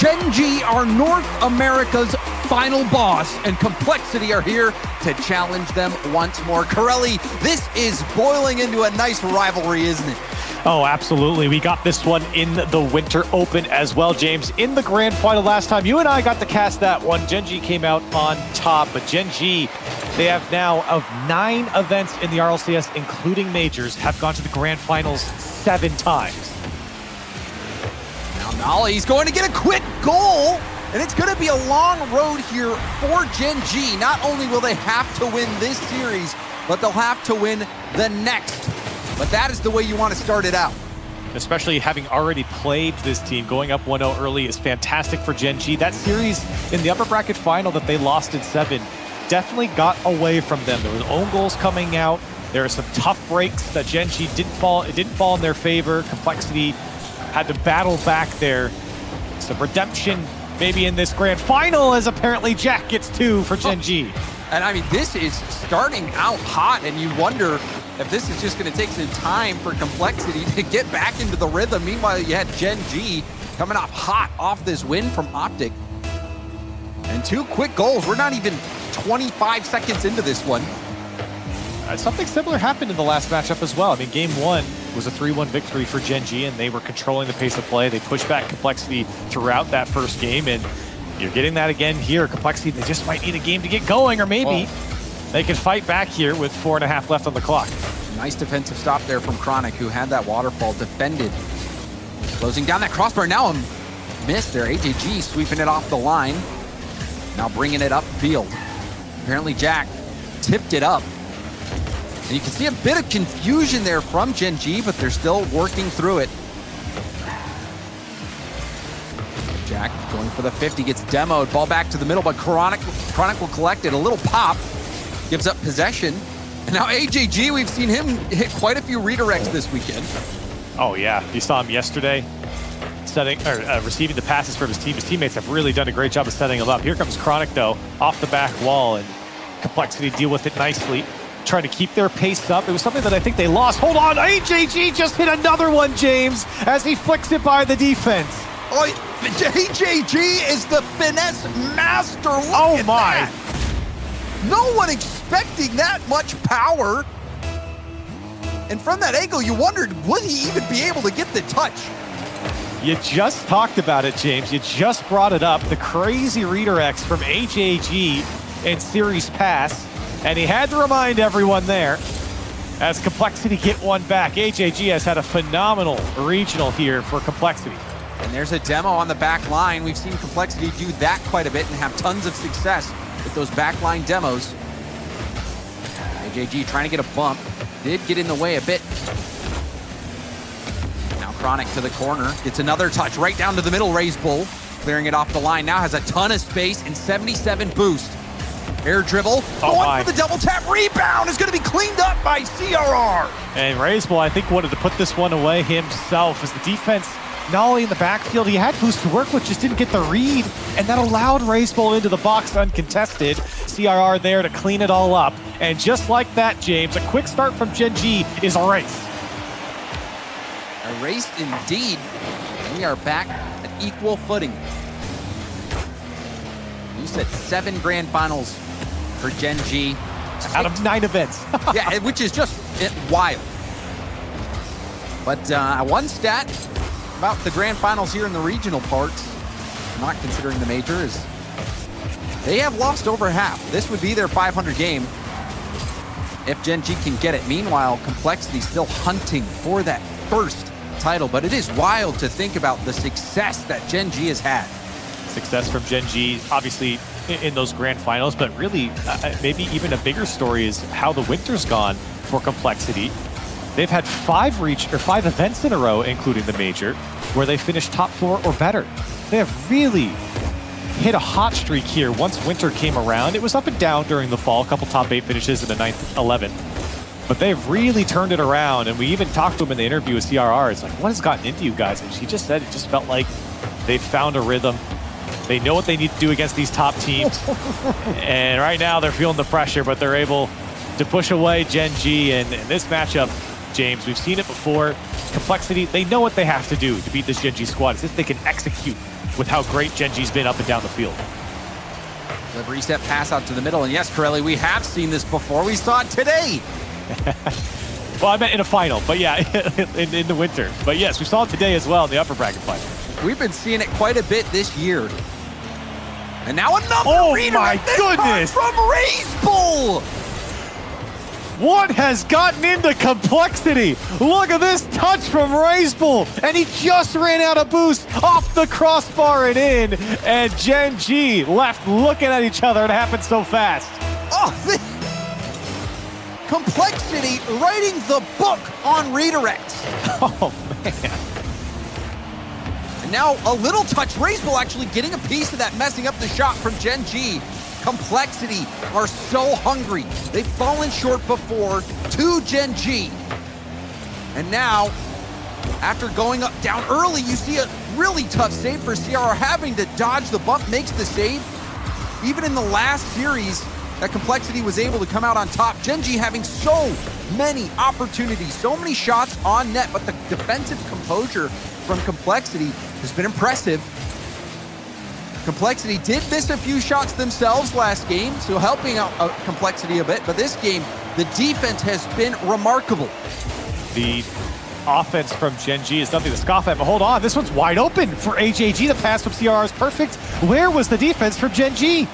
GENG are North America's final boss, and Complexity are here to challenge them once more. Corelli, this is boiling into a nice rivalry, isn't it? Oh, absolutely. We got this one in the Winter Open as well, James. In the grand final last time, you and I got to cast that one. GENG came out on top, but GENG, they have now, of 9 events in the RLCS, including majors, have gone to the grand finals 7 times. Now Nolly's going to get a quick goal, and it's going to be a long road here for GENG. Not only will they have to win this series, but they'll have to win the next. But that is the way you want to start it out. Especially having already played this team, going up 1-0 early is fantastic for GENG. That series in the upper bracket final that they lost in 7 definitely got away from them. There was own goals coming out. There are some tough breaks that GENG didn't fall in their favor. Complexity had to battle back there. Some redemption maybe in this grand final, as apparently Jack gets 2 for GENG. And I mean, this is starting out hot, and you wonder if this is just going to take some time for Complexity to get back into the rhythm. Meanwhile, you had GENG coming off hot off this win from Optic. And 2 quick goals. We're not even 25 seconds into this one. Something similar happened in the last matchup as well. I mean, game 1 was a 3-1 victory for GENG, and they were controlling the pace of play. They pushed back Complexity throughout that first game, and you're getting that again here. Complexity, they just might need a game to get going, or maybe they can fight back here with 4.5 left on the clock. Nice defensive stop there from Chronic, who had that waterfall defended. Closing down that crossbar. Now a miss there. AJG sweeping it off the line. Now bringing it upfield. Apparently Jack tipped it up. And you can see a bit of confusion there from GENG, but they're still working through it. Jack going for the 50, gets demoed. Ball back to the middle, but Chronic will collect it. A little pop, gives up possession. And now AJG, we've seen him hit quite a few redirects this weekend. Oh yeah, you saw him yesterday receiving the passes from his team. His teammates have really done a great job of setting him up. Here comes Chronic though, off the back wall, and Complexity deal with it nicely. Trying to keep their pace up. It was something that I think they lost. Hold on, AJG just hit another one, James, as he flicks it by the defense. Oh, AJG is the finesse master. Look oh at my. That. No one expecting that much power. And from that angle, you wondered, would he even be able to get the touch? You just talked about it, James. You just brought it up. The crazy redirects from AJG in series pass. And he had to remind everyone there as Complexity get one back. AJG has had a phenomenal regional here for Complexity. And there's a demo on the back line. We've seen Complexity do that quite a bit and have tons of success with those backline demos. AJG trying to get a bump. Did get in the way a bit. Now Chronic to the corner. Gets another touch right down to the middle. Raise Bull. Clearing it off the line. Now has a ton of space and 77 boost. Air dribble, going for the double tap, rebound is going to be cleaned up by CRR. And Raisbull, I think, wanted to put this one away himself as the defense, not only in the backfield, he had boost to work with, just didn't get the read, and that allowed Raisbull into the box uncontested. CRR there to clean it all up. And just like that, James, a quick start from GENG is a race. A race indeed. We are back at equal footing. You said 7 grand finals for GENG. Out of 9 events. Yeah, which is just wild. But one stat about the grand finals here in the regional parts, not considering the major, is they have lost over half. This would be their 500 game if GENG can get it. Meanwhile, Complexity still hunting for that first title, but it is wild to think about the success that GENG has had. Success from GENG, obviously, in those grand finals, but really maybe even a bigger story is how the winter's gone for Complexity. They've had 5 events in a row, including the major, where they finished top 4 or better. They have really hit a hot streak here once winter came around. It was up and down during the fall, a couple top 8 finishes in the 9th, 11th. But they've really turned it around, and we even talked to him in the interview with CRR. It's like, what has gotten into you guys? And he just said it just felt like they've found a rhythm. They know what they need to do against these top teams. And right now they're feeling the pressure, but they're able to push away GENG. And in this matchup, James, we've seen it before. Complexity, they know what they have to do to beat this GENG squad. It's just they can execute with how great GENG's been up and down the field. The reset pass out to the middle, and yes, Corelli, we have seen this before. We saw it today. Well, I meant in a final, but yeah, in the winter. But yes, we saw it today as well in the upper bracket final. We've been seeing it quite a bit this year. And now another redirect, my goodness, from RazeBull. What has gotten into Complexity? Look at this touch from RazeBull, and he just ran out of boost off the crossbar and in, and GENG left looking at each other. It happened so fast. Oh, Complexity writing the book on redirects. Oh, man. And now a little touch. RazeBull actually getting a piece of that, messing up the shot from GENG. Complexity are so hungry. They've fallen short before to GENG. And now, after going up down early, you see a really tough save for CRR, having to dodge the bump, makes the save. Even in the last series, that Complexity was able to come out on top. GENG having so many opportunities, so many shots on net, but the defensive composure from Complexity has been impressive. Complexity did miss a few shots themselves last game, so helping out Complexity a bit, but this game, the defense has been remarkable. The offense from GENG is nothing to scoff at, but hold on, this one's wide open for AJG. The pass from CRR is perfect. Where was the defense from GENG?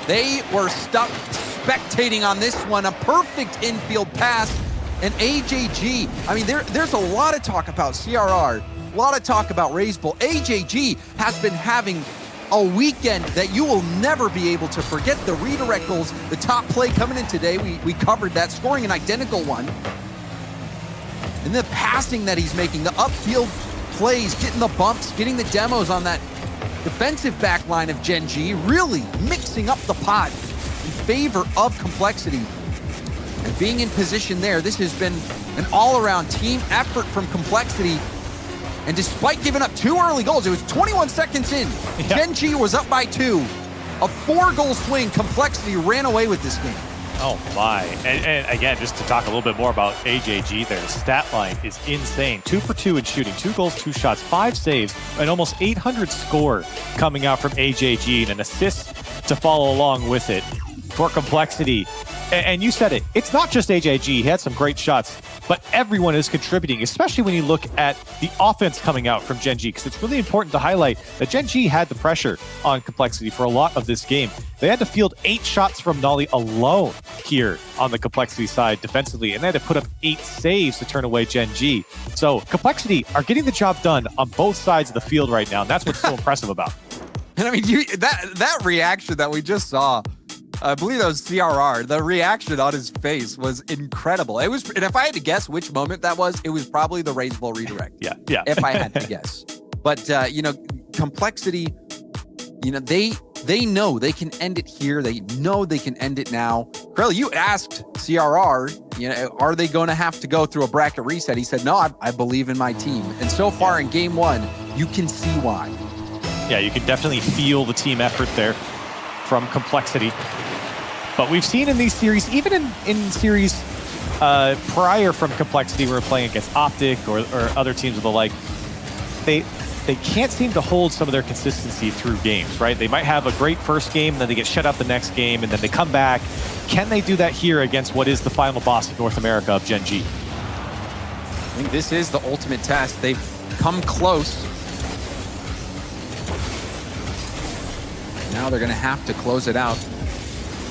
They were stuck spectating on this one, a perfect infield pass, and AJG, I mean, there's a lot of talk about CRR, a lot of talk about RazeBull. AJG has been having a weekend that you will never be able to forget. The redirect goals, the top play coming in today, we covered that, scoring an identical one. And the passing that he's making, the upfield plays, getting the bumps, getting the demos on that defensive back line of GENG, really mixing up the pot in favor of Complexity. And being in position there, this has been an all-around team effort from Complexity. And despite giving up 2 early goals, it was 21 seconds in. Yeah. GENG was up by 2. A 4-goal swing. Complexity ran away with this game. Oh my. And again, just to talk a little bit more about AJG, their stat line is insane. 2 for 2 in shooting, 2 goals, 2 shots, 5 saves, and almost 800 score coming out from AJG, and an assist to follow along with it for Complexity. And you said it, it's not just AJG. He had some great shots, but everyone is contributing, especially when you look at the offense coming out from GENG, because it's really important to highlight that GENG had the pressure on Complexity for a lot of this game. They had to field 8 shots from Nolly alone here on the Complexity side defensively, and they had to put up 8 saves to turn away GENG. So Complexity are getting the job done on both sides of the field right now, and that's what's so impressive about. And I mean, that reaction that we just saw, I believe that was CRR. The reaction on his face was incredible. It was, and if I had to guess which moment that was, it was probably the RazeBull redirect. Yeah. If I had to guess. But you know, Complexity, you know, they know they can end it here. They know they can end it now. Corelli, you asked CRR, you know, are they going to have to go through a bracket reset? He said, no, I believe in my team. And so far in game 1, you can see why. Yeah, you can definitely feel the team effort there from Complexity. But we've seen in these series, even in series prior from Complexity, where we're playing against Optic or other teams of the like, they can't seem to hold some of their consistency through games, right? They might have a great first game, then they get shut out the next game, and then they come back. Can they do that here against what is the final boss of North America of GENG? I think this is the ultimate test. They've come close. Now they're going to have to close it out,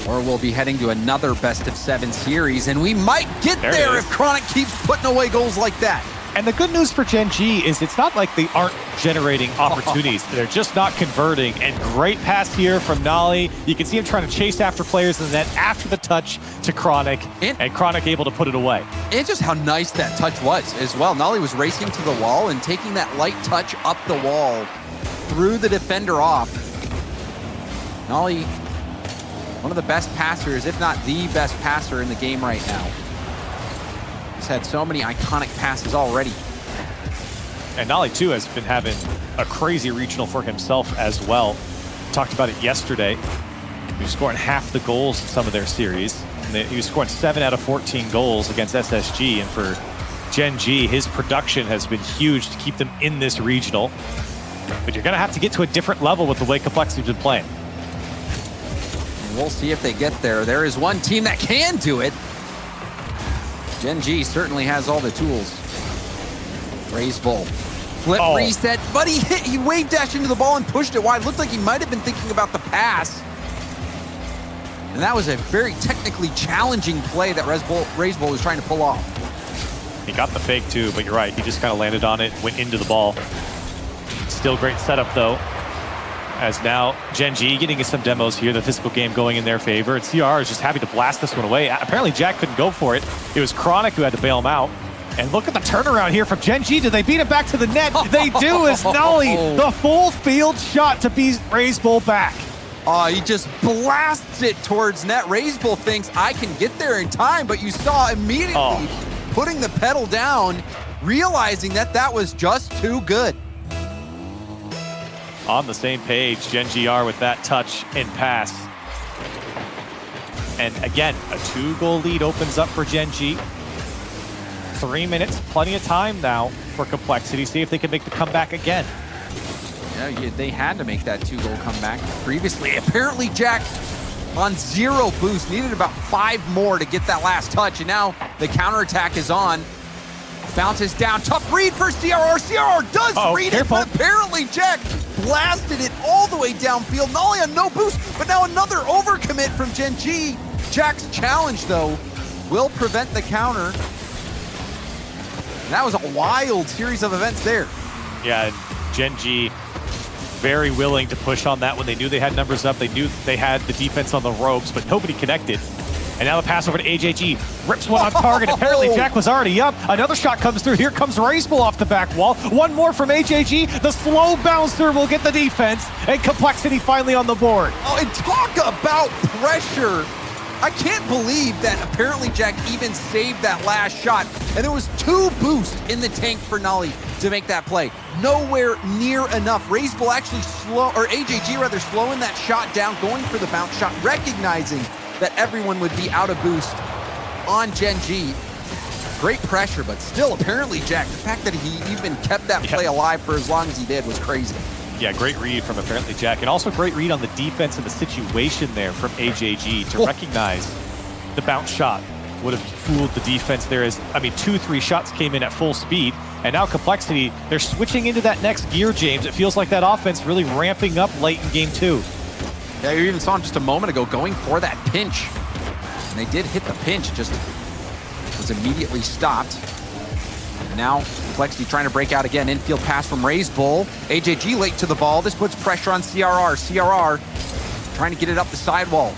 or we'll be heading to another best-of-7 series, and we might get there if Chronic keeps putting away goals like that. And the good news for GENG is it's not like they aren't generating opportunities. They're just not converting. And great pass here from Nolly. You can see him trying to chase after players, and then after the touch to Chronic, and Chronic able to put it away. And just how nice that touch was as well. Nolly was racing to the wall and taking that light touch up the wall, threw the defender off. Nolly, one of the best passers, if not the best passer in the game right now. He's had so many iconic passes already. And Nolly, too, has been having a crazy regional for himself as well. Talked about it yesterday. He was scoring half the goals in some of their series. And he was scoring 7 out of 14 goals against SSG. And for GENG, his production has been huge to keep them in this regional. But you're going to have to get to a different level with the way Complexity's been playing. And we'll see if they get there. There is one team that can do it. GENG certainly has all the tools. Raise Bull. Flip reset, but he wave dashed into the ball and pushed it wide. Looked like he might have been thinking about the pass. And that was a very technically challenging play that Raise Bull was trying to pull off. He got the fake too, but you're right. He just kind of landed on it, went into the ball. Still great setup though. As now GENG getting some demos here, the physical game going in their favor. And CR is just happy to blast this one away. Apparently Jack couldn't go for it. It was Chronic who had to bail him out. And look at the turnaround here from GENG. Do they beat it back to the net? They do, as Nolly, the full field shot to beat Raise Bull back. Oh, he just blasts it towards net. Raise Bull thinks I can get there in time, but you saw immediately putting the pedal down, realizing that that was just too good. On the same page, GENG are with that touch and pass. And again, a 2-goal lead opens up for GENG. 3 minutes, plenty of time now for Complexity. See if they can make the comeback again. Yeah, they had to make that 2-goal comeback previously. Apparently Jack on 0 boost, needed about 5 more to get that last touch, and now the counterattack is on. Bounces down, tough read for CRR. CRR does read it, but apparently Jack blasted it all the way downfield. Not only on no boost, but now another overcommit from GENG. Jack's challenge, though, will prevent the counter. And that was a wild series of events there. Yeah, GENG very willing to push on that when they knew they had numbers up. They knew they had the defense on the ropes, but nobody connected. And now the pass over to AJG, rips one on target. Apparently Jack was already up. Another shot comes through. Here comes Raise Bull off the back wall. One more from AJG. The slow bouncer will get the defense, and Complexity finally on the board. Oh, and talk about pressure. I can't believe that apparently Jack even saved that last shot. And there was 2 boosts in the tank for Nolly to make that play. Nowhere near enough. Raise Bull actually AJG rather, slowing that shot down, going for the bounce shot, recognizing that everyone would be out of boost on GENG. Great pressure, but still apparently Jack, the fact that he even kept that play alive for as long as he did was crazy. Yeah, great read from apparently Jack, and also great read on the defense and the situation there from AJG to recognize the bounce shot would have fooled the defense there. As I mean, 2-3 shots came in at full speed, and now Complexity, they're switching into that next gear, James. It feels like that offense really ramping up late in game 2. Yeah, you even saw him just a moment ago going for that pinch. And they did hit the pinch, just was immediately stopped. And now Complexity trying to break out again. Infield pass from Raise Bull. AJG late to the ball. This puts pressure on CRR. CRR trying to get it up the sidewall.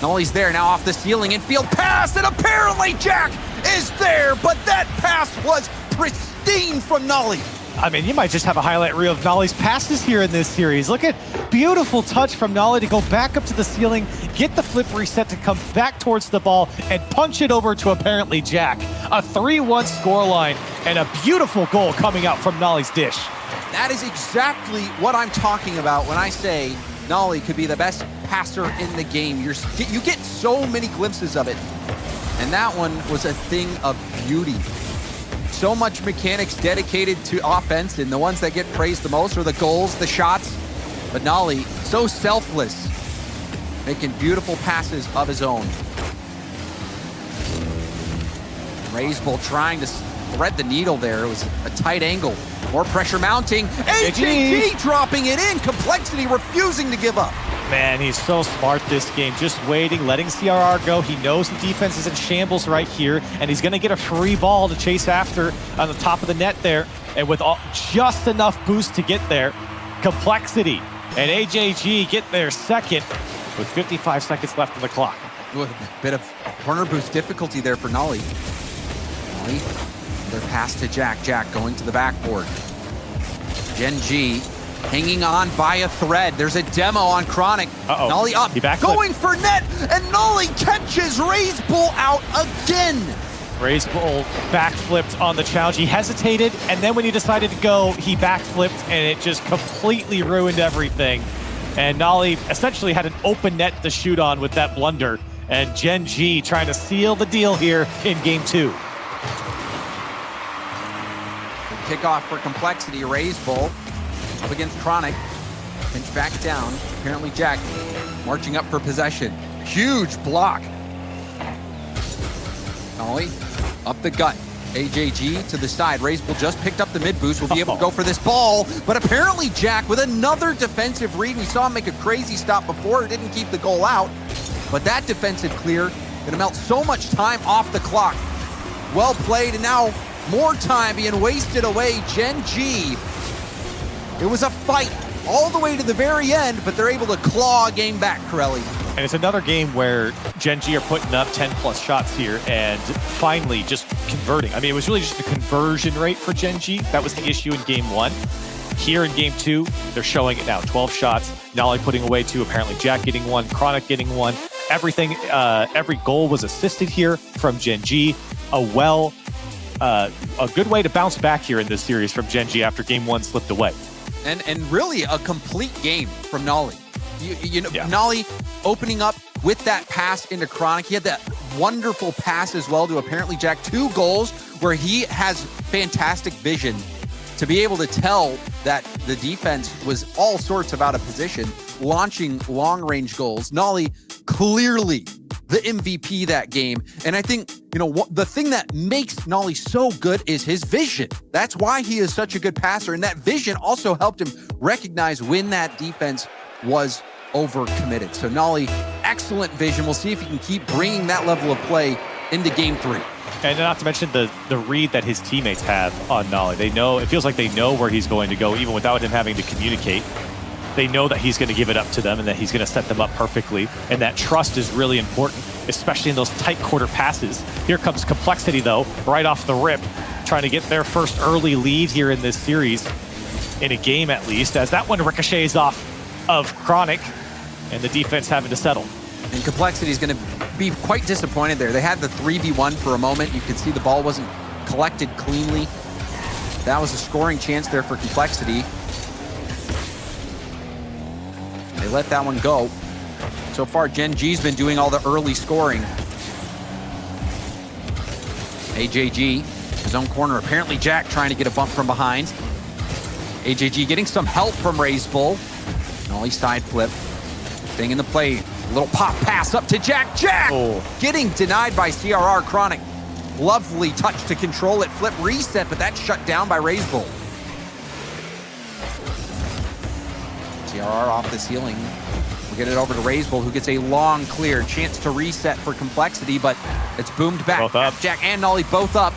Nolly's there now off the ceiling. Infield pass, and apparently Jack is there, but that pass was pristine from Nolly. I mean, you might just have a highlight reel of Nolly's passes here in this series. Look at beautiful touch from Nolly to go back up to the ceiling, get the flip reset to come back towards the ball and punch it over to apparently Jack. A 3-1 scoreline and a beautiful goal coming out from Nolly's dish. That is exactly what I'm talking about when I say Nolly could be the best passer in the game. You get so many glimpses of it. And that one was a thing of beauty. So much mechanics dedicated to offense, and the ones that get praised the most are the goals, the shots. But Nolly, so selfless, making beautiful passes of his own. Raise Bull trying to thread the needle there. It was a tight angle. More pressure mounting. AJG dropping it in. Complexity refusing to give up. Man, he's so smart this game. Just waiting, letting CRR go. He knows the defense is in shambles right here, and he's going to get a free ball to chase after on the top of the net there. And with just enough boost to get there, Complexity and AJG get their second with 55 seconds left on the clock. With a bit of corner boost difficulty there for Nolly. Nolly, their pass to Jack. Jack going to the backboard. GENG hanging on by a thread. There's a demo on Chronic. Nolly up, going for net, and Nolly catches Raise Bull out again. Raise Bull backflipped on the challenge. He hesitated, and then when he decided to go, he backflipped, and it just completely ruined everything. And Nolly essentially had an open net to shoot on with that blunder, and GENG trying to seal the deal here in game 2. Kickoff for Complexity. Raise Bull Up against Chronic. Pinch back down. Apparently Jack marching up for possession. Huge block. Nolly up the gut. AJG to the side. Razebull just picked up the mid boost. Will be able to go for this ball, but apparently Jack with another defensive read. We saw him make a crazy stop before. Didn't keep the goal out, but that defensive clear gonna melt so much time off the clock. Well played, and now more time being wasted away. GENG. It was a fight all the way to the very end, but they're able to claw a game back, Corelli. And it's another game where GENG are putting up 10+ shots here and finally just converting. I mean, it was really just the conversion rate for GENG. That was the issue in game 1. Here in game 2, they're showing it now. 12 shots, Nolly putting away 2, apparently Jack getting 1, Chronic getting 1. Everything, every goal was assisted here from GENG. A good way to bounce back here in this series from GENG after game 1 slipped away. And really a complete game from Nolly. You know, yeah. Nolly opening up with that pass into Chronic. He had that wonderful pass as well to apparently Jack. 2 goals where he has fantastic vision to be able to tell that the defense was all sorts of out of position, launching long-range goals. Nolly clearly the MVP that game. And I think, you know, the thing that makes Nolly so good is his vision. That's why he is such a good passer. And that vision also helped him recognize when that defense was overcommitted. So Nolly, excellent vision. We'll see if he can keep bringing that level of play into game 3. And not to mention the read that his teammates have on Nolly. They know, it feels like they know where he's going to go, even without him having to communicate. They know that he's going to give it up to them and that he's going to set them up perfectly. And that trust is really important, especially in those tight quarter passes. Here comes Complexity, though, right off the rip, trying to get their first early lead here in this series, in a game at least, as that one ricochets off of Chronic and the defense having to settle. And Complexity is going to be quite disappointed there. They had the 3v1 for a moment. You could see the ball wasn't collected cleanly. That was a scoring chance there for Complexity. They let that one go. So far, GENG's been doing all the early scoring. AJG, his own corner. Apparently Jack trying to get a bump from behind. AJG getting some help from Razebull. Nolly side flip. Staying in the play. Little pop pass up to Jack. Jack getting denied by CRR. Chronic. Lovely touch to control it. Flip reset, but that's shut down by Razebull. CRR off the ceiling. We'll get it over to Razebull, who gets a long clear. Chance to reset for Complexity, but it's boomed back. Both up. Jack and Nolly both up.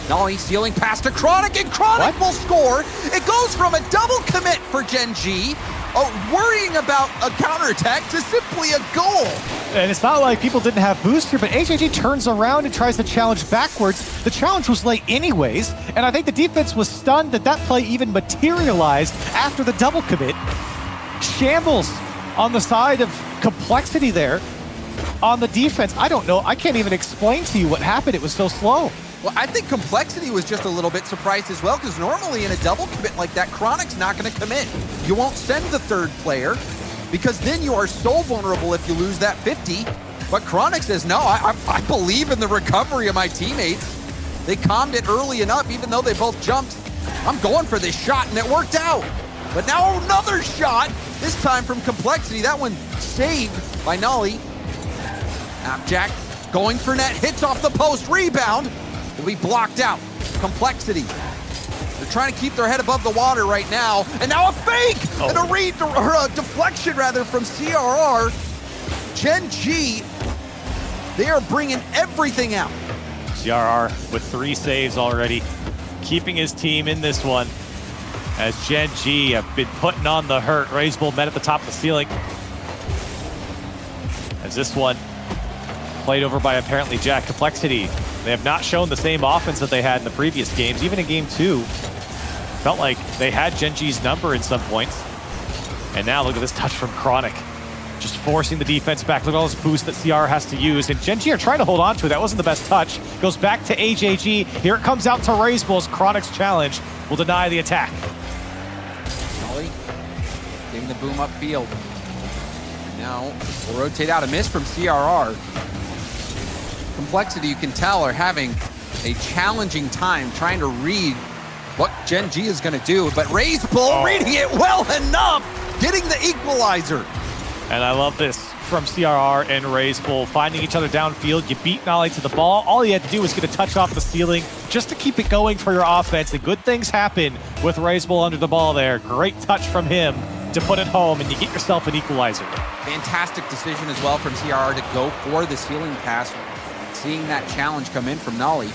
Nolly stealing pass to Chronic, and Chronic will score. It goes from a double commit for GENG, worrying about a counterattack, to simply a goal. And it's not like people didn't have boost here, but AJG turns around and tries to challenge backwards. The challenge was late anyways, and I think the defense was stunned that that play even materialized after the double commit. Shambles on the side of Complexity there on the defense. I don't know. I can't even explain to you what happened. It was so slow. Well, I think Complexity was just a little bit surprised as well, because normally in a double commit like that, Chronic's not going to commit. You won't send the 3rd player, because then you are so vulnerable if you lose that 50. But Chronic says, no, I believe in the recovery of my teammates. They calmed it early enough, even though they both jumped. I'm going for this shot, and it worked out. But now another shot, this time from Complexity. That one saved by Nolly. Jack going for net, hits off the post, rebound. Will be blocked out. Complexity. They're trying to keep their head above the water right now. And now a fake! And a deflection rather from CRR. GENG, they are bringing everything out. CRR with 3 saves already, keeping his team in this one. As GENG have been putting on the hurt. Razebull met at the top of the ceiling. As this one played over by apparently Jack. Complexity. They have not shown the same offense that they had in the previous games. Even in game 2, felt like they had GENG's number in some points. And now look at this touch from Chronic. Just forcing the defense back. Look at all this boost that CR has to use. And GENG are trying to hold on to it. That wasn't the best touch. Goes back to AJG. Here it comes out to Razebull's. Chronic's challenge will deny the attack. Nolly getting the boom upfield. Now we'll rotate out. A miss from CRR. Complexity, you can tell, are having a challenging time trying to read what Gen G is going to do, but Raise Bull reading it well enough, getting the equalizer. And I love this from CRR and Raise Bull, finding each other downfield. You beat Nolly to the ball. All you had to do was get a touch off the ceiling just to keep it going for your offense. And good things happen with Raise Bull under the ball there. Great touch from him to put it home, and you get yourself an equalizer. Fantastic decision as well from CRR to go for the ceiling pass, seeing that challenge come in from Nolly.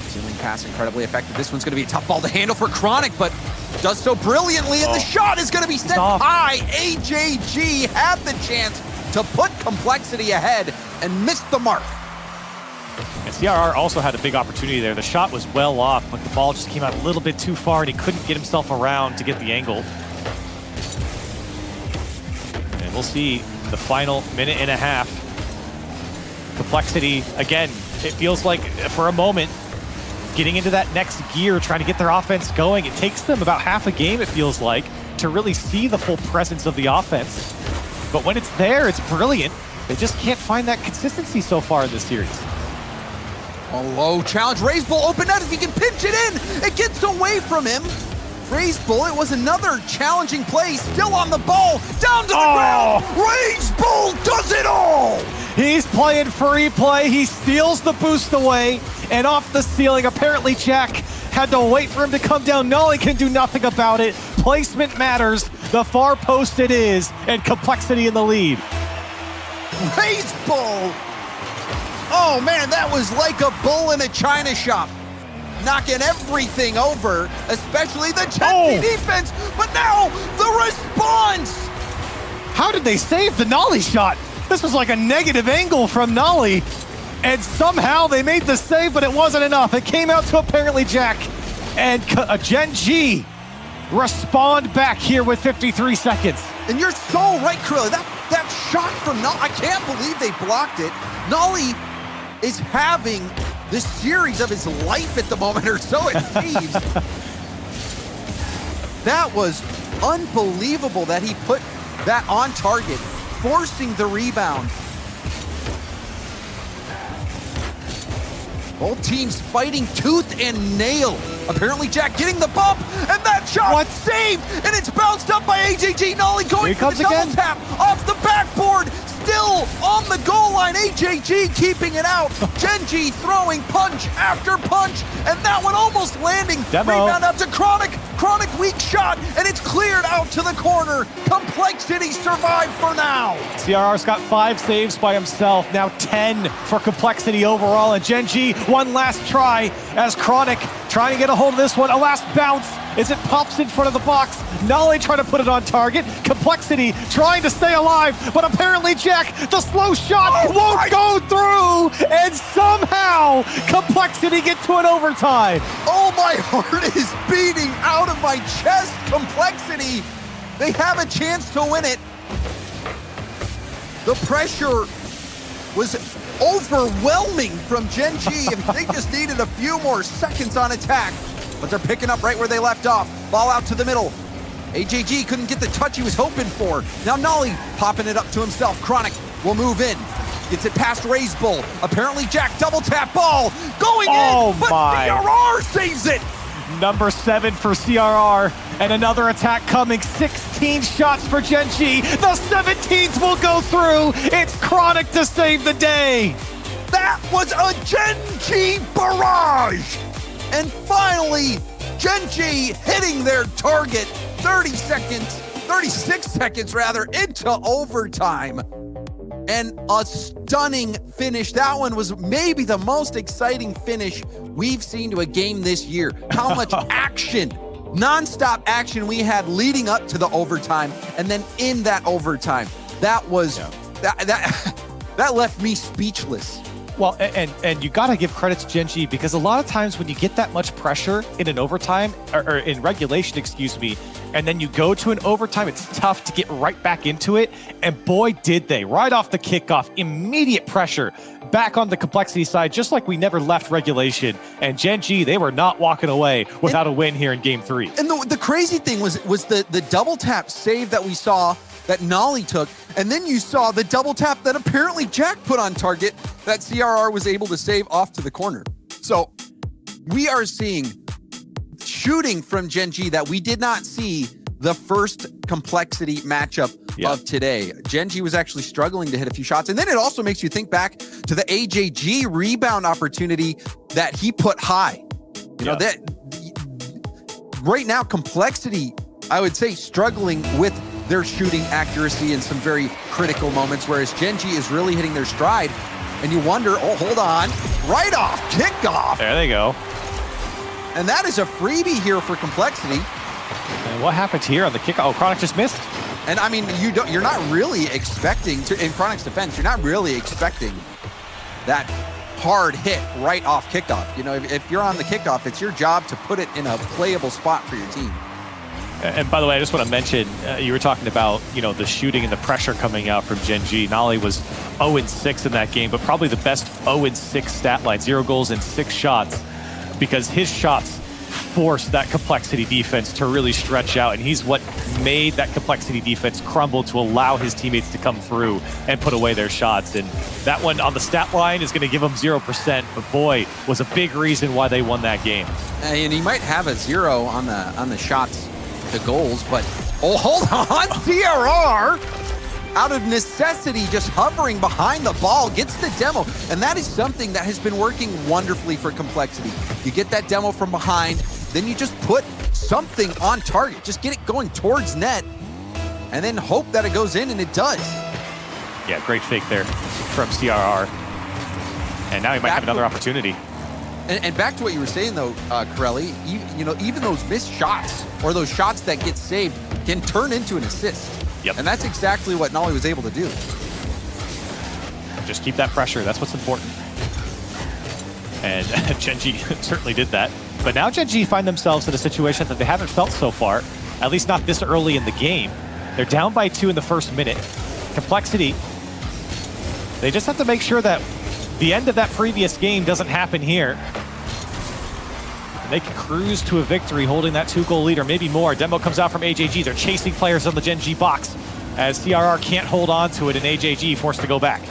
Ceiling pass incredibly effective. This one's going to be a tough ball to handle for Chronic, but does so brilliantly, and the shot is going to be set high. AJG had the chance to put Complexity ahead and missed the mark. And CRR also had a big opportunity there. The shot was well off, but the ball just came out a little bit too far, and he couldn't get himself around to get the angle. And we'll see the final minute and a half. Complexity, again, it feels like for a moment, getting into that next gear, trying to get their offense going. It takes them about half a game, it feels like, to really see the full presence of the offense. But when it's there, it's brilliant. They just can't find that consistency so far in this series. A low challenge. Raise Bull open net if he can pinch it in. It gets away from him. Raise Bull, it was another challenging play. Still on the ball. Down to the ground. Raise Bull does it all. He's playing free play. He steals the boost away and off the ceiling. Apparently Jack had to wait for him to come down. Nolly can do nothing about it. Placement matters. The far post it is, and Complexity in the lead. Raise Bull. Oh man, that was like a bull in a china shop. Knocking everything over, especially the Gen G defense, but now the response! How did they save the Nolly shot? This was like a negative angle from Nolly, and somehow they made the save, but it wasn't enough. It came out to apparently Jack, and Gen G respond back here with 53 seconds. And you're so right, Krillo. That shot from Nolly, I can't believe they blocked it. Nolly is having the series of his life at the moment, or so it seems. That was unbelievable that he put that on target, forcing the rebound. Both teams fighting tooth and nail. Apparently Jack getting the bump, and that shot saved, and it's bounced up by AJG. Nolly going for the double tap off the backboard. Still on the goal line, AJG keeping it out. Gen G throwing punch after punch, and that one almost landing. Rebound out to Chronic. Chronic weak shot, and it's cleared out to the corner. Complexity survived for now. CRR's got 5 saves by himself, now 10 for Complexity overall, and Gen G one last try as Chronic trying to get a hold of this one. A last bounce as it pops in front of the box. Nolly trying to put it on target. Complexity trying to stay alive, but apparently Jack, the slow shot won't go through, and somehow Complexity get to an overtime. Oh, my heart is beating out of my chest. Complexity, they have a chance to win it. The pressure was overwhelming from Gen G. They just needed a few more seconds on attack, but they're picking up right where they left off. Ball out to the middle. AJG couldn't get the touch he was hoping for. Now Nolly popping it up to himself. Chronic will move in. Gets it past Raise Bull. Apparently Jack double tap ball going in, but CRR saves it. Number 7 for CRR, and another attack coming. 16 shots for Gen G. The 17th will go through. It's Chronic to save the day. That was a Gen G barrage. And finally, Gen G hitting their target 36 seconds rather, into overtime. And a stunning finish. That one was maybe the most exciting finish we've seen to a game this year. How much action, nonstop action we had leading up to the overtime, and then in that overtime. That was that left me speechless. Well, and you got to give credit to Gen G, because a lot of times when you get that much pressure in an overtime, or in regulation, excuse me, and then you go to an overtime, it's tough to get right back into it. And boy, did they. Right off the kickoff, immediate pressure back on the Complexity side, just like we never left regulation. And Gen G, they were not walking away without a win here in Game 3. And the crazy thing was the double tap save that we saw that Nolly took, and then you saw the double tap that apparently Jack put on target that CRR was able to save off to the corner. So we are seeing shooting from GENG that we did not see the first complexity matchup of today. GENG was actually struggling to hit a few shots. And then it also makes you think back to the AJG rebound opportunity that he put high. You know, that right now, complexity, I would say, struggling with their shooting accuracy in some very critical moments, whereas GENG is really hitting their stride. And you wonder, oh, hold on, right off, kickoff. There they go. And that is a freebie here for complexity. And what happened here on the kickoff? Oh, Chronic just missed. And I mean, you're not really expecting to, in Chronic's defense, you're not really expecting that hard hit right off kickoff. You know, if you're on the kickoff, it's your job to put it in a playable spot for your team. And by the way, I just want to mention, you were talking about, you know, the shooting and the pressure coming out from GENG. Nolly was 0-6 in that game, but probably the best 0-6 stat line, 0 goals and 6 shots, because his shots forced that complexity defense to really stretch out, and he's what made that complexity defense crumble to allow his teammates to come through and put away their shots. And that one on the stat line is going to give them 0%, but boy, was a big reason why they won that game. And he might have a 0 on the shots to goals, but oh, hold on, CRR out of necessity just hovering behind the ball gets the demo, and that is something that has been working wonderfully for complexity. You get that demo from behind, then you just put something on target, just get it going towards net, and then hope that it goes in, and it does. Yeah, great fake there from CRR, and now he might have another opportunity. And back to what you were saying, though, Corelli, you know, even those missed shots or those shots that get saved can turn into an assist. Yep. And that's exactly what Nolly was able to do. Just keep that pressure. That's what's important. And GENG certainly did that. But now GENG find themselves in a situation that they haven't felt so far, at least not this early in the game. They're down by 2 in the first minute. Complexity, they just have to make sure that the end of that previous game doesn't happen here. And they can cruise to a victory holding that 2-goal lead, or maybe more. Demo comes out from AJG. They're chasing players on the GENG box as CRR can't hold on to it, and AJG forced to go back.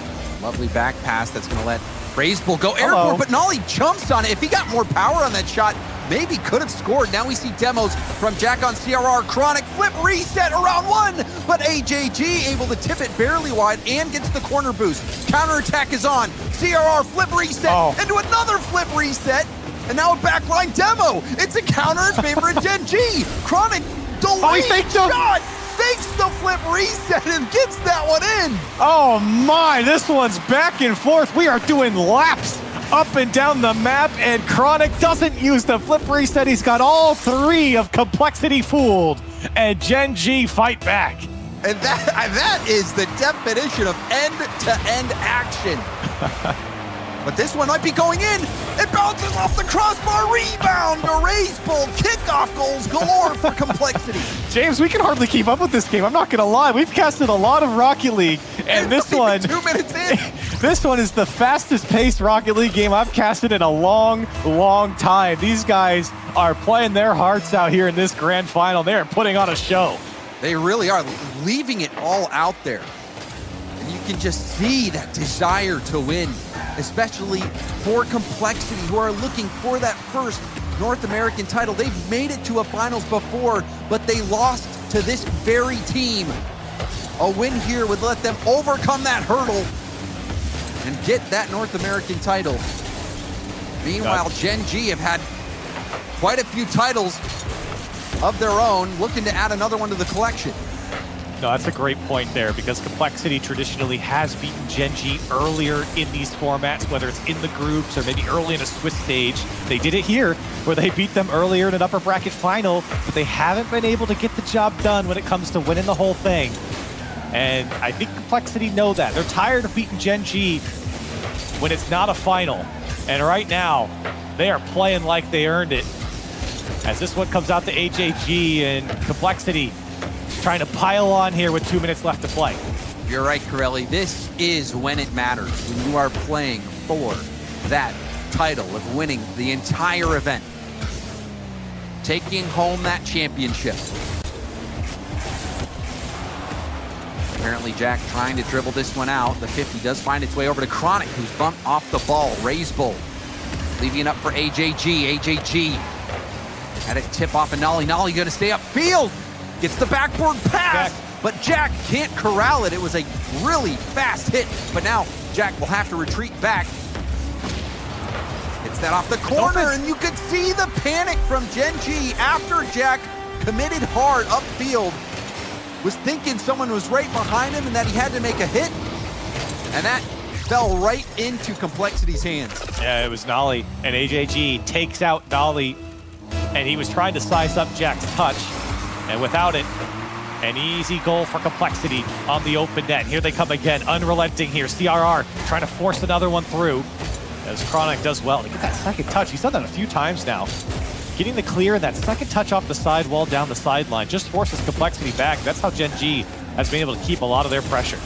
Lovely back pass that's going to let Razebull go airborne, but Nolly jumps on it. If he got more power on that shot, maybe could have scored. Now we see demos from Jack on CRR. Chronic flip reset around 1, but AJG able to tip it barely wide and gets the corner boost. Counterattack is on. CRR flip reset into another flip reset, and now a backline demo. It's a counter in favor of GENG. Chronic delayed shot. Fakes the flip reset and gets that one in. Oh my, this one's back and forth. We are doing laps up and down the map, and Chronic doesn't use the flip reset. He's got all 3 of complexity fooled, and GENG fight back. And that is the definition of end-to-end action. But this one might be going in. It bounces off the crossbar. Rebound to Razebull. Kickoff goals galore for complexity. James, we can hardly keep up with this game. I'm not going to lie. We've casted a lot of Rocket League, and this one, 2 minutes in. This one is the fastest paced Rocket League game I've casted in a long, long time. These guys are playing their hearts out here in this grand final. They're putting on a show. They really are, leaving it all out there. And you can just see that desire to win, especially for complexity, who are looking for that first North American title. They've made it to a finals before, but they lost to this very team. A win here would let them overcome that hurdle and get that North American title. Meanwhile, GENG have had quite a few titles of their own, looking to add another one to the collection. No, that's a great point there, because complexity traditionally has beaten GENG earlier in these formats, whether it's in the groups or maybe early in a Swiss stage. They did it here, where they beat them earlier in an upper bracket final, but they haven't been able to get the job done when it comes to winning the whole thing. And I think complexity know that. They're tired of beating GENG when it's not a final. And right now, they are playing like they earned it. As this one comes out to AJG, and complexity trying to pile on here with 2 minutes left to play. You're right, Corelli. This is when it matters, when you are playing for that title of winning the entire event. Taking home that championship. Apparently Jack trying to dribble this one out. The 50 does find its way over to Chronic, who's bumped off the ball. Razebull leaving it up for AJG. AJG had it tip off of Nolly. Nolly gonna stay upfield. Gets the backboard pass, but Jack can't corral it. It was a really fast hit, but now Jack will have to retreat back. Hits that off the corner, and you could see the panic from GENG after Jack committed hard upfield. Was thinking someone was right behind him and that he had to make a hit, and that fell right into Complexity's hands. Yeah, it was Nolly, and AJG takes out Nolly, and he was trying to size up Jack's touch, and without it, an easy goal for Complexity on the open net. Here they come again, unrelenting here. CRR trying to force another one through, as Chronic does well to get that second touch. He's done that a few times now. Getting the clear and that second touch off the sidewall down the sideline just forces Complexity back. That's how GENG has been able to keep a lot of their pressure.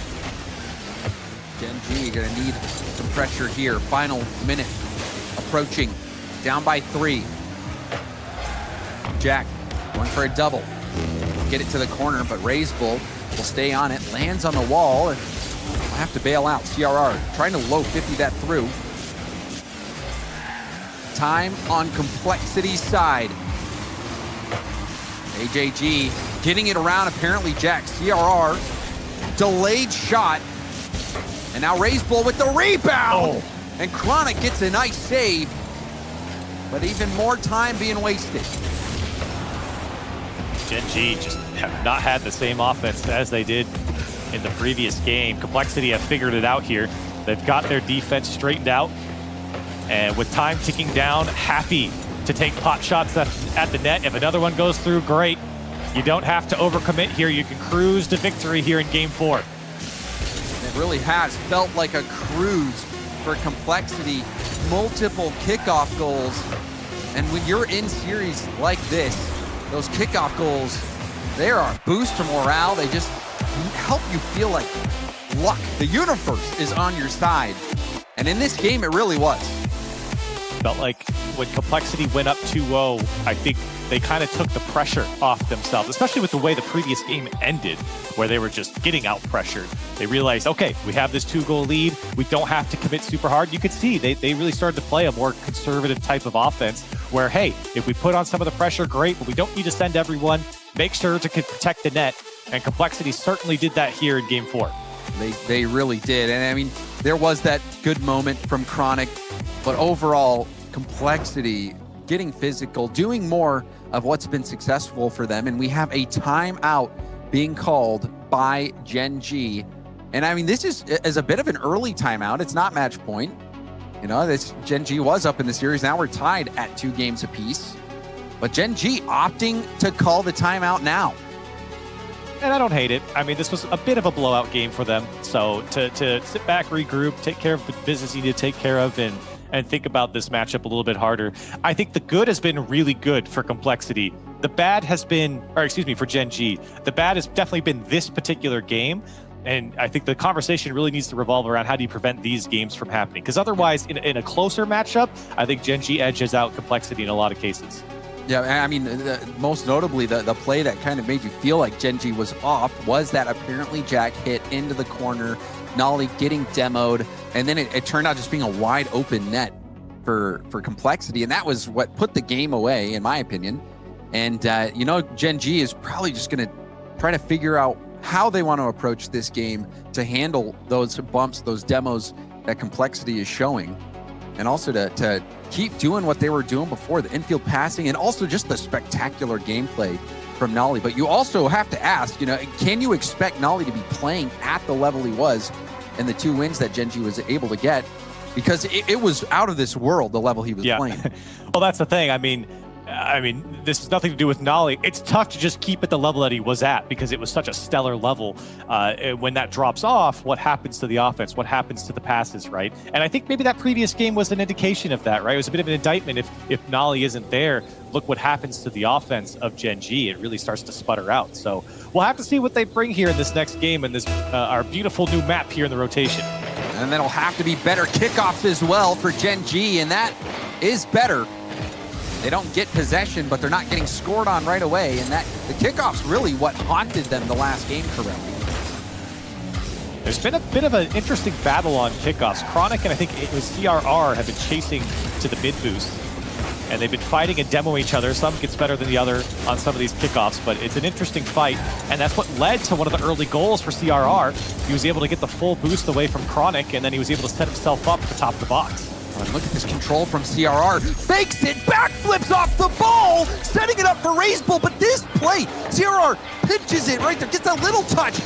GENG gonna need some pressure here. Final minute approaching, down by 3. Jack going for a double. Get it to the corner, but Raise Bull will stay on it, lands on the wall, and will have to bail out. CRR trying to low 50 that through. Time on Complexity's side. AJG getting it around, apparently Jack. CRR, delayed shot. And now Raise Bull with the rebound. And Chronic gets a nice save, but even more time being wasted. GENG just have not had the same offense as they did in the previous game. Complexity have figured it out here. They've got their defense straightened out. And with time ticking down, happy to take pot shots at the net. If another one goes through, great. You don't have to overcommit here. You can cruise to victory here in Game 4. It really has felt like a cruise for Complexity. Multiple kickoff goals. And when you're in series like this, those kickoff goals, they are a boost to morale. They just help you feel like luck. The universe is on your side. And in this game, it really was. Felt like when Complexity went up 2-0, I think they kind of took the pressure off themselves, especially with the way the previous game ended, where they were just getting out pressured. They realized, okay, we have this 2-goal lead. We don't have to commit super hard. You could see they really started to play a more conservative type of offense where, hey, if we put on some of the pressure, great, but we don't need to send everyone. Make sure to protect the net. And Complexity certainly did that here in Game 4. They really did. And I mean, there was that good moment from Chronic, but overall, Complexity getting physical, doing more of what's been successful for them. And we have a timeout being called by GENG. And I mean, this is a bit of an early timeout. It's not match point. You know, this GENG was up in the series. Now we're tied at 2 games apiece. But GENG opting to call the timeout now. And I don't hate it. I mean, this was a bit of a blowout game for them. So to sit back, regroup, take care of the business you need to take care of, and think about this matchup a little bit harder. I think the good has been really good for Complexity. The bad has been, or excuse me, for GENG. The bad has definitely been this particular game. And I think the conversation really needs to revolve around how do you prevent these games from happening? Because otherwise, in a closer matchup, I think GENG edges out Complexity in a lot of cases. Yeah, I mean, most notably, the play that kind of made you feel like GENG was off was that apparently Jack hit into the corner, Nolly getting demoed, and then it turned out just being a wide open net for Complexity, and that was what put the game away, in my opinion. And, you know, GENG is probably just going to try to figure out how they want to approach this game to handle those bumps, those demos that Complexity is showing, and also to keep doing what they were doing before, the infield passing, and also just the spectacular gameplay from Nolly. But you also have to ask, you know, can you expect Nolly to be playing at the level he was in the 2 wins that GENG was able to get? Because it was out of this world, the level he was playing. Well, that's the thing. I mean, this has nothing to do with Nolly. It's tough to just keep at the level that he was at because it was such a stellar level. When that drops off, what happens to the offense? What happens to the passes, right? And I think maybe that previous game was an indication of that, right? It was a bit of an indictment. If Nolly isn't there, look what happens to the offense of GENG. It really starts to sputter out. So we'll have to see what they bring here in this next game and this our beautiful new map here in the rotation. And then it'll have to be better kickoffs as well for GENG, and that is better. They don't get possession, but they're not getting scored on right away, and that the kickoff's really what haunted them the last game, correctly. There's been a bit of an interesting battle on kickoffs. Chronic and I think it was CRR have been chasing to the mid boost. And they've been fighting and demoing each other. Some gets better than the other on some of these kickoffs, but it's an interesting fight. And that's what led to one of the early goals for CRR. He was able to get the full boost away from Chronic, and then he was able to set himself up at the top of the box. And look at this control from CRR. Fakes it, backflips off the ball, setting it up for RazeBull, but this play, CRR pitches it right there, gets a little touch,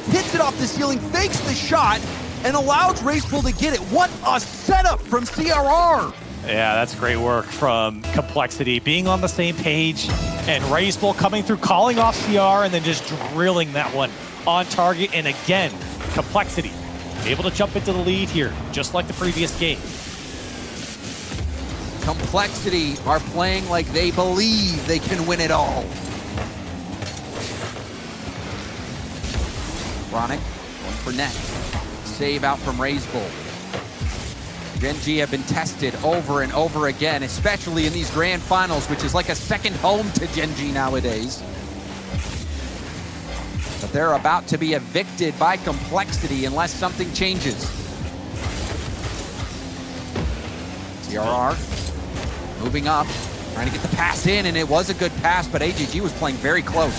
hits it off the ceiling, fakes the shot, and allows RazeBull to get it. What a setup from CRR! Yeah, that's great work from Complexity, being on the same page, and RazeBull coming through, calling off CR, and then just drilling that one on target. And again, Complexity able to jump into the lead here, just like the previous game. Complexity are playing like they believe they can win it all. Chronic going for net. Save out from RazeBull. GENG have been tested over and over again, especially in these grand finals, which is like a second home to GENG nowadays. But they're about to be evicted by Complexity unless something changes. CRR moving up, trying to get the pass in, and it was a good pass, but AJG was playing very close.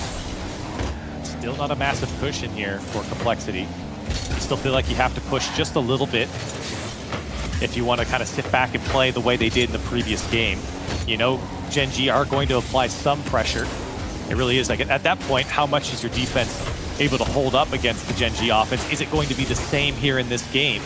Still not a massive push in here for Complexity. You still feel like you have to push just a little bit if you want to kind of sit back and play the way they did in the previous game. You know, GENG are going to apply some pressure. It really is like, at that point, how much is your defense able to hold up against the GENG offense? Is it going to be the same here in this game?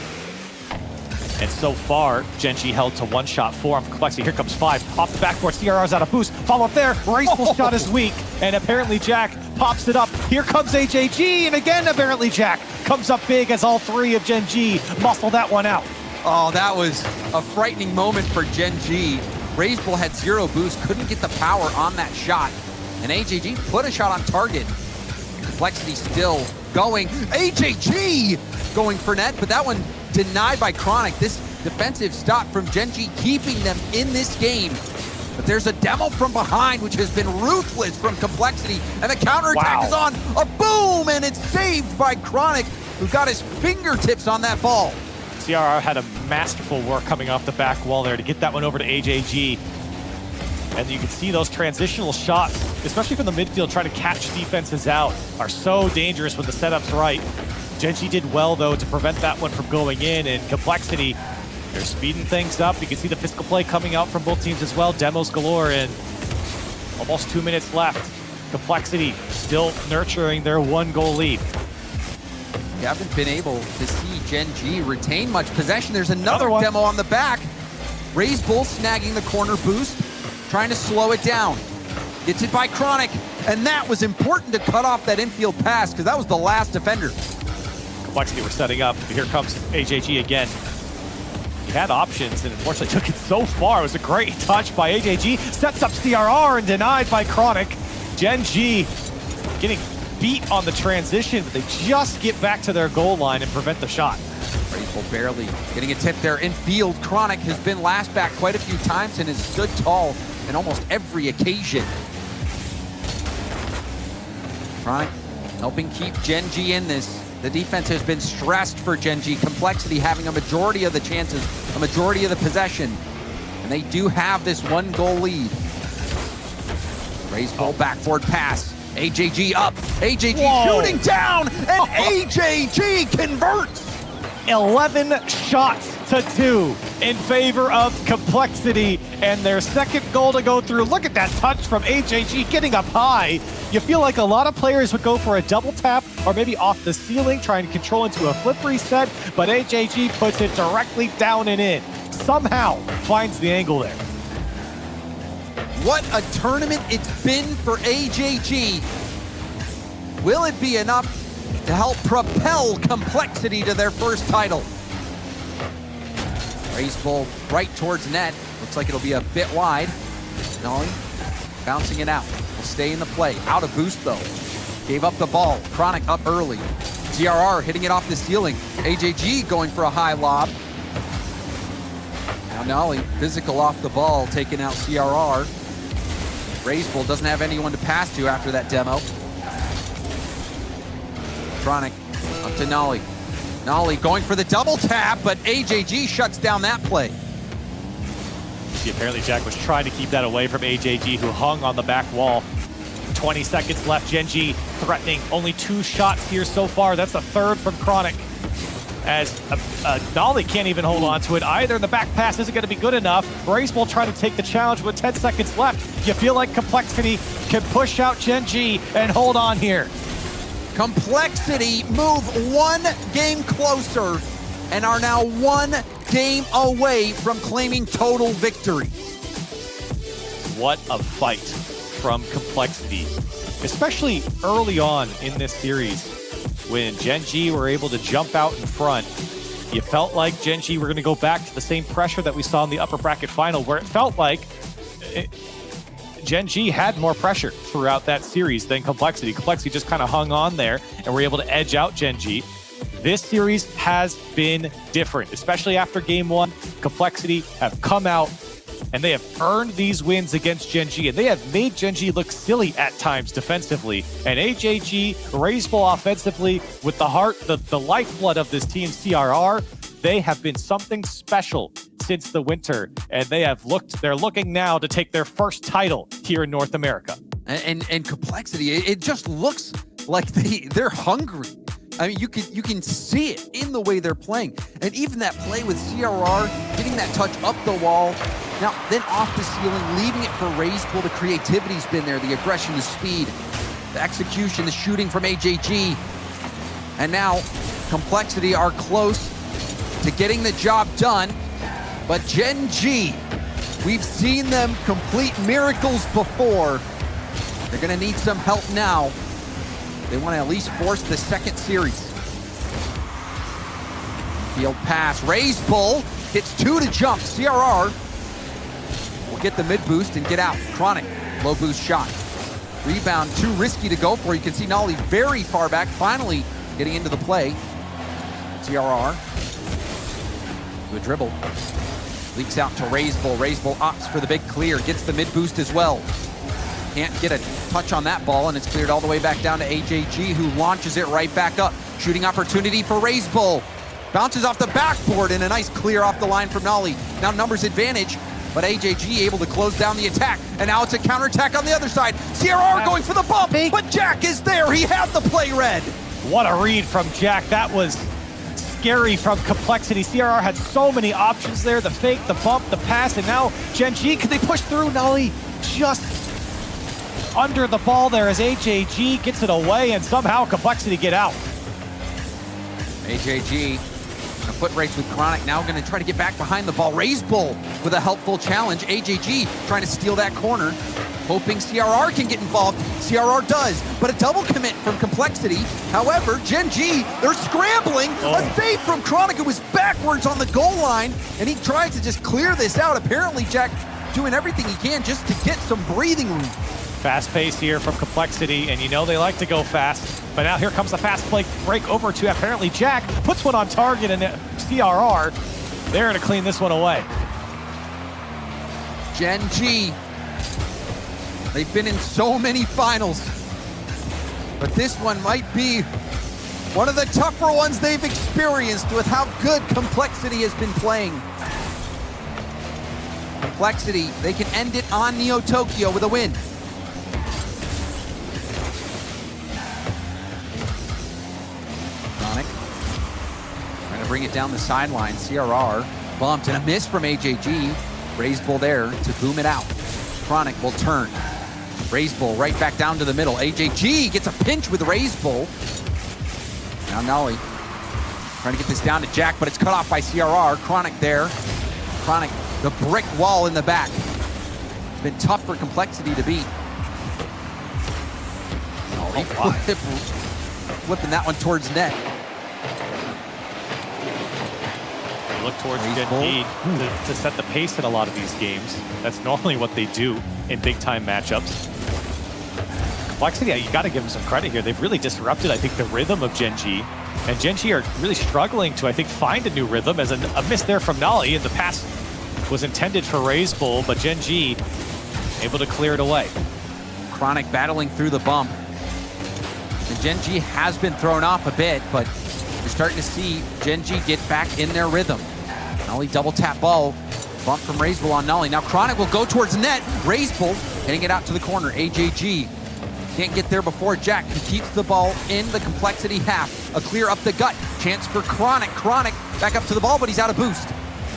And so far, GENG held to one shot, 4 on Complexity. Here comes 5 off the backboard. CRR's out of boost. Follow up there. RazeBull's shot is weak, and apparently Jack pops it up. Here comes AJG, and again, apparently Jack comes up big as all 3 of GENG muscle that one out. Oh, that was a frightening moment for GENG. RazeBull had 0 boost, couldn't get the power on that shot. And AJG put a shot on target. Complexity still going. AJG going for net, but that one denied by Chronic. This defensive stop from GENG keeping them in this game. But there's a demo from behind, which has been ruthless from Complexity. And the counterattack is on. A boom, and it's saved by Chronic, who got his fingertips on that ball. CRR had a masterful work coming off the back wall there to get that one over to AJG. And you can see those transitional shots, especially from the midfield, trying to catch defenses out, are so dangerous when the setup's right. GENG did well, though, to prevent that one from going in, and Complexity, they're speeding things up. You can see the physical play coming out from both teams as well. Demos galore, and almost 2 minutes left. Complexity still nurturing their 1-goal lead. You haven't been able to see GENG retain much possession. There's another demo on the back. RazeBull snagging the corner boost, trying to slow it down. Gets it by Chronic, and that was important to cut off that infield pass because that was the last defender. Complexity were setting up. Here comes AJG again. He had options and unfortunately took it so far. It was a great touch by AJG. Sets up CRR and denied by Chronic. GENG getting beat on the transition, but they just get back to their goal line and prevent the shot. RazeBull barely getting a tip there in field. Chronic has been last back quite a few times and has stood tall in almost every occasion. Chronic helping keep GENG in this. The defense has been stressed for GENG. Complexity having a majority of the chances, a majority of the possession, and they do have this 1-goal lead. RazeBull backboard pass. AJG up. AJG shooting down, and AJG converts. 11 shots to 2 in favor of Complexity, and their second goal to go through. Look at that touch from AJG getting up high. You feel like a lot of players would go for a double tap or maybe off the ceiling, trying to control into a flip reset, but AJG puts it directly down and in. Somehow finds the angle there. What a tournament it's been for AJG. Will it be enough to help propel Complexity to their first title? RazeBull right towards net. Looks like it'll be a bit wide. Nolly bouncing it out. Will stay in the play. Out of boost though. Gave up the ball. Chronic up early. CRR hitting it off the ceiling. AJG going for a high lob. Now Nolly physical off the ball, taking out CRR. RazeBull doesn't have anyone to pass to after that demo. Chronic up to Nolly. Nolly going for the double tap, but AJG shuts down that play. See, apparently Jack was trying to keep that away from AJG, who hung on the back wall. 20 seconds left. GENG threatening. Only 2 shots here so far. That's the 3rd from Chronic. As Nolly can't even hold on to it either. The back pass isn't going to be good enough. Raceball trying to take the challenge with 10 seconds left. You feel like Complexity can push out GENG and hold on here. Complexity move 1 game closer and are now 1 game away from claiming total victory. What a fight from Complexity, especially early on in this series when GENG were able to jump out in front. You felt like GENG were going to go back to the same pressure that we saw in the upper bracket final, where it felt like GENG had more pressure throughout that series than Complexity. Complexity just kind of hung on there and were able to edge out GENG. This series has been different, especially after game 1. Complexity have come out and they have earned these wins against GENG, and they have made GENG look silly at times defensively. And AJG, Raceball offensively, with the heart, the lifeblood of this team, CRR, they have been something special since the winter, and they're looking now to take their first title here in North America. And Complexity, it just looks like they're hungry. I mean, you can see it in the way they're playing. And even that play with CRR, getting that touch up the wall, now then off the ceiling, leaving it for Raceball. The creativity's been there, the aggression, the speed, the execution, the shooting from AJG. And now Complexity are close to getting the job done. But GENG, we've seen them complete miracles before. They're gonna need some help now. They want to at least force the second series. Field pass, Raceball hits 2 to jump. CRR will get the mid boost and get out. Chronic, low boost shot. Rebound, too risky to go for. You can see Nolly very far back, finally getting into the play. CRR, to a dribble. Leaks out to Raceball. Raceball opts for the big clear, gets the mid boost as well. Can't get a touch on that ball, and it's cleared all the way back down to AJG, who launches it right back up. Shooting opportunity for Raceball. Bounces off the backboard, and a nice clear off the line from Nolly. Now numbers advantage, but AJG able to close down the attack, and now it's a counterattack on the other side. CRR going for the bump, but Jack is there. He had the play read. What a read from Jack. That was scary from Complexity. CRR had so many options there. The fake, the bump, the pass, and now GENG, can they push through? Nolly just under the ball there as AJG gets it away, and somehow Complexity get out. AJG, a foot race with Chronic, now gonna try to get back behind the ball. Raceball with a helpful challenge. AJG trying to steal that corner, hoping CRR can get involved. CRR does, but a double commit from Complexity. However, GENG, they're scrambling. A save from Chronic, who was backwards on the goal line, and he tried to just clear this out. Apparently, Jack doing everything he can just to get some breathing room. Fast pace here from Complexity, and you know they like to go fast. But now here comes the fast break over to apparently Jack. Puts one on target, and CRR, they're to clean this one away. GENG, they've been in so many finals, but this one might be one of the tougher ones they've experienced with how good Complexity has been playing. Complexity, they can end it on Neo Tokyo with a win. Bring it down the sideline. CRR bumped and a miss from AJG. Raceball there to boom it out. Chronic will turn. Raceball right back down to the middle. AJG gets a pinch with Raceball. Now Nolly trying to get this down to Jack, but it's cut off by CRR. Chronic there. Chronic, the brick wall in the back. It's been tough for Complexity to beat. Nolly flipping that one towards net. Look towards GENG to set the pace in a lot of these games. That's normally what they do in big-time matchups. Complexity, you got to give them some credit here. They've really disrupted, I think, the rhythm of GENG. And GENG are really struggling to, I think, find a new rhythm, as a miss there from Nolly, and the pass was intended for Raceball, but GENG able to clear it away. Chronic battling through the bump. And GENG has been thrown off a bit, but the starting to see GENG get back in their rhythm. Nolly double tap ball. Bump from Razebull on Nolly. Now Chronic will go towards net. Razebull hitting it out to the corner. AJG can't get there before Jack, who keeps the ball in the Complexity half. A clear up the gut. Chance for Chronic. Chronic back up to the ball, but he's out of boost.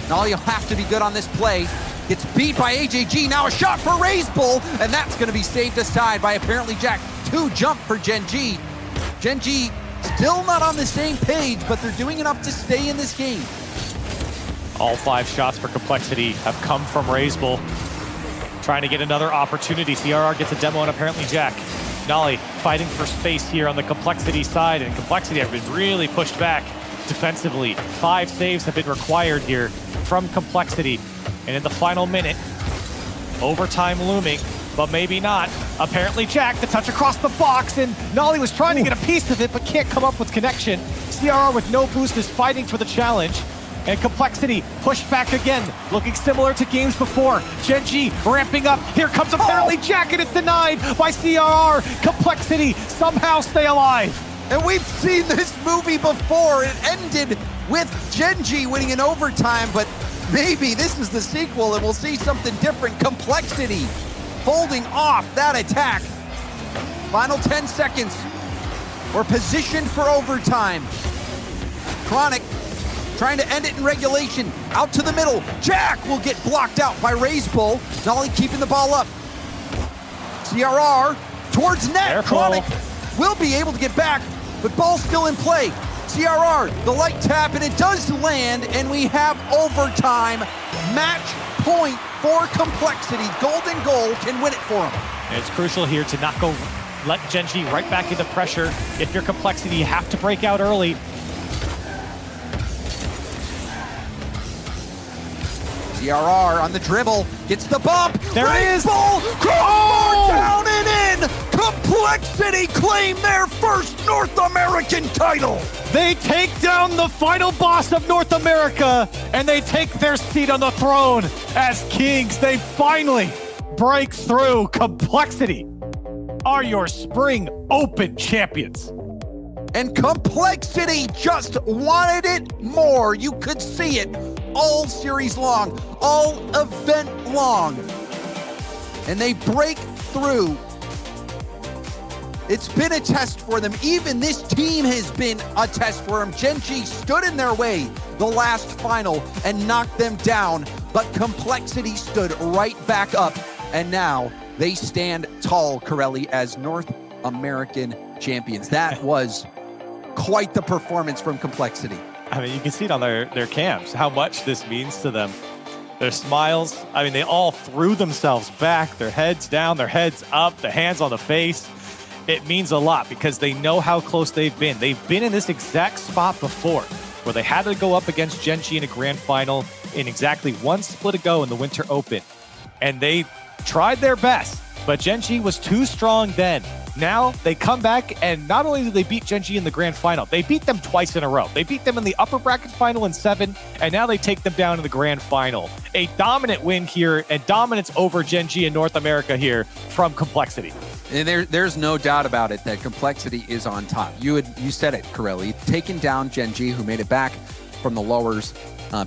Nolly will have to be good on this play. Gets beat by AJG. Now a shot for Razebull, and that's going to be saved aside by apparently Jack. 2 jump for GENG. GENG still not on the same page, but they're doing enough to stay in this game. All 5 shots for Complexity have come from Razebull. Trying to get another opportunity. CRR gets a demo and apparently Jack. Nolly fighting for space here on the Complexity side, and Complexity have been really pushed back defensively. 5 saves have been required here from Complexity. And in the final minute, overtime looming, but maybe not. Apparently Jack, the touch across the box, and Nolly was trying to get a piece of it, but can't come up with connection. CRR with no boost is fighting for the challenge. And Complexity pushed back again, looking similar to games before. GENG ramping up. Here comes apparently Jack, and it's denied by CRR. Complexity somehow stay alive. And we've seen this movie before. It ended with GENG winning in overtime, but maybe this is the sequel and we'll see something different. Complexity holding off that attack. Final 10 seconds. We're positioned for overtime. Chronic trying to end it in regulation. Out to the middle. Jack will get blocked out by Razebull. Nolly keeping the ball up. CRR towards net. Careful. Chronic will be able to get back, but ball's still in play. CRR, the light tap, and it does land, and we have overtime. Match point for Complexity. Golden goal can win it for them. And it's crucial here to not go let GENG right back into pressure. If you're Complexity, you have to break out early. CRR on the dribble, gets the bump. There it is. Crossbar down and in. Complexity claim their first North American title. They take down the final boss of North America, and they take their seat on the throne as kings. They finally break through. Complexity are your Spring Open champions. And Complexity just wanted it more. You could see it all series long, all event long. And they break through. It's been a test for them. Even this team has been a test for them. GENG stood in their way the last final and knocked them down, but Complexity stood right back up, and now they stand tall, Corelli, as North American champions. That was quite the performance from Complexity. I mean, you can see it on their cams, how much this means to them. Their smiles, I mean, they all threw themselves back, their heads down, their heads up, the hands on the face. It means a lot because they know how close they've been. They've been in this exact spot before where they had to go up against GENG in a grand final in exactly 1 split ago in the Winter Open. And they tried their best, but GENG was too strong then. Now they come back, and not only did they beat GENG in the grand final, they beat them twice in a row. They beat them in the upper bracket final in 7, and now they take them down in the grand final. A dominant win here, and dominance over GENG in North America here from Complexity. And there's no doubt about it that Complexity is on top. You said it, Corelli. Taking down GENG, who made it back from the lowers,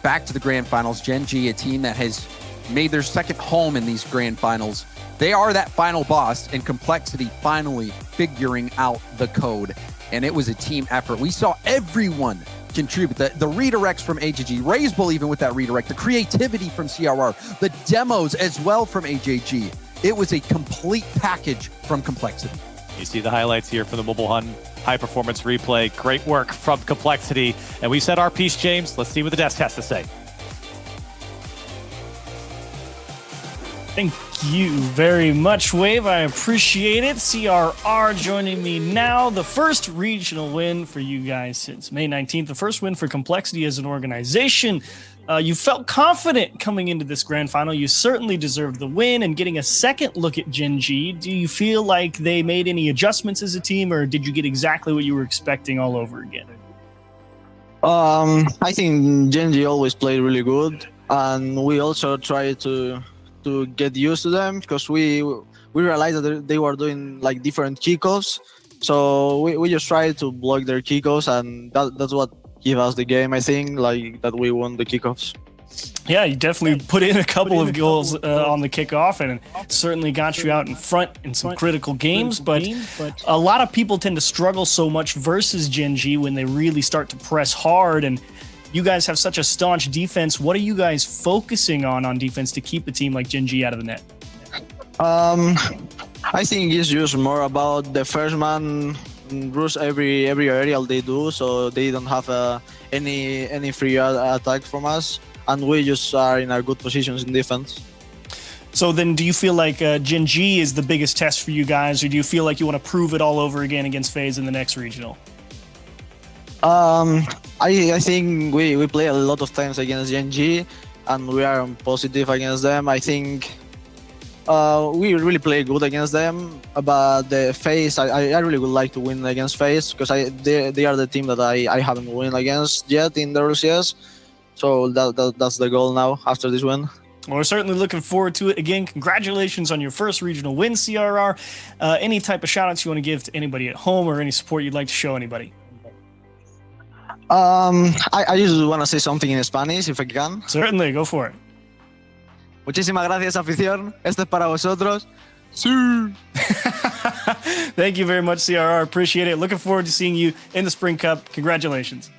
back to the grand finals. GENG, a team that has made their second home in these grand finals. They are that final boss, and Complexity finally figuring out the code. And it was a team effort. We saw everyone contribute. The redirects from AJG, Razebull even with that redirect, the creativity from CRR, the demos as well from AJG. It was a complete package from Complexity. You see the highlights here from the Mobile Hunt high performance replay. Great work from Complexity. And we said our piece, James. Let's see what the desk has to say. Thank you very much, Wave. I appreciate it. CRR joining me now. The first regional win for you guys since May 19th. The first win for Complexity as an organization. You felt confident coming into this grand final. You certainly deserved the win, and getting a second look at GENG. Do you feel like they made any adjustments as a team, or did you get exactly what you were expecting all over again? I think GENG always played really good, and we also tried to get used to them because we realized that they were doing like different kickoffs. So we just tried to block their kickoffs, and that's what give us the game. I think like that we won the kickoffs. Yeah, you definitely put in a couple of goals on the kickoff, and it certainly got you out in front in some critical games. But a lot of people tend to struggle so much versus GENG when they really start to press hard. And you guys have such a staunch defense. What are you guys focusing on defense to keep a team like GENG out of the net? I think it's just more about the first man rush every aerial they do, so they don't have any free attack from us, and we just are in our good positions in defense. So then do you feel like GENG is the biggest test for you guys, or do you feel like you want to prove it all over again against FaZe in the next regional? I think we play a lot of times against GENG, and we are positive against them. I think we really play good against them, but the FaZe, I really would like to win against FaZe, because they are the team that I haven't won against yet in the RLCS. So that's the goal now after this win. Well, we're certainly looking forward to it. Again, congratulations on your first regional win, CRR. Any type of shout-outs you want to give to anybody at home, or any support you'd like to show anybody? I just want to say something in Spanish, if I can. Certainly, go for it. Muchísimas gracias, afición. Esto es para vosotros. Sí. Thank you very much, CRR. Appreciate it. Looking forward to seeing you in the Spring Cup. Congratulations.